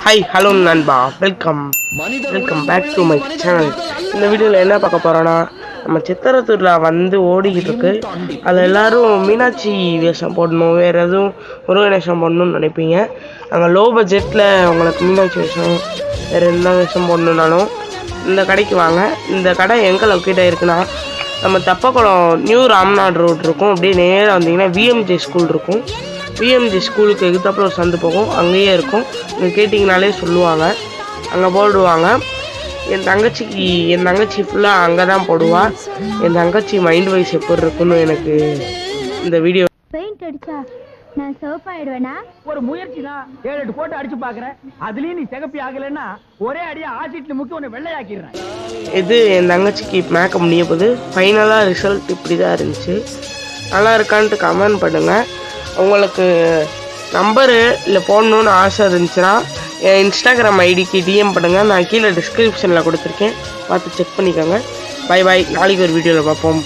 Hi hello நண்பா, welcome back to my channel. இந்த வீடியோவில் என்ன பார்க்க போகிறோன்னா, நம்ம சித்திரத்தூரில் வந்து ஓடிக்கிட்டு இருக்கு. அதில் எல்லோரும் மீனாட்சி வேஷம் போடணும், வேறு எதுவும் முருகன் வேஷம் போடணும்னு நினைப்பீங்க. அங்கே லோ பட்ஜெட்டில் உங்களுக்கு மீனாட்சி வேஷம் வேறு எந்த வேஷம் போடணுன்னாலும் இந்த கடைக்கு வாங்க. இந்த கடை எங்கே லொக்கேட் ஆகிருக்குன்னா, நம்ம தப்பக்குளம் நியூ ராம்நாடு ரோட் இருக்கும். அப்படியே நேராக வந்தீங்கன்னா விஎம்ஜே ஸ்கூல் இருக்கும். பிஎம்ஜி ஸ்கூலுக்கு எதிர்த்தாப்புல ஒரு சந்து போகும், அங்கேயே இருக்கும். இங்கே கேட்டிங்கனாலே சொல்லுவாங்க, அங்கே போடுவாங்க. என் தங்கச்சி ஃபுல்லாக அங்கே தான் போடுவாள். என் தங்கச்சி மைண்ட் வைஸ் எப்படி இருக்குன்னு எனக்கு இந்த வீடியோ பெயிண்ட் அடிச்சா நான் சிவப்பு ஆயிடுவேனா? ஒரு முயற்சி தான். 7-8 போட்டு அடிச்சு பாக்குறேன். அதுலயும் நீ சிகப்பி ஆகலைன்னா ஒரே அடியா ஆசிட்ல முக்கி உன்னை வெள்ளையாக்கிடுறேன். இது என் தங்கச்சிக்கு மேக்கப் முடிய போது. ஃபைனலாக ரிசல்ட் இப்படி தான் இருந்துச்சு. நல்லா இருக்கான்ட்டு கமெண்ட் பண்ணுங்கள். உங்களுக்கு நம்பரு இல்லை போடணுன்னு ஆசை இருந்துச்சுன்னா என் இன்ஸ்டாகிராம் ஐடிக்கு டிஎம் பண்ணுங்கள். நான் கீழே டிஸ்கிரிப்ஷனில் கொடுத்துருக்கேன், பார்த்து செக் பண்ணிக்கோங்க. Bye bye. நாளைக்கு ஒரு வீடியோவில் பார்ப்போம்.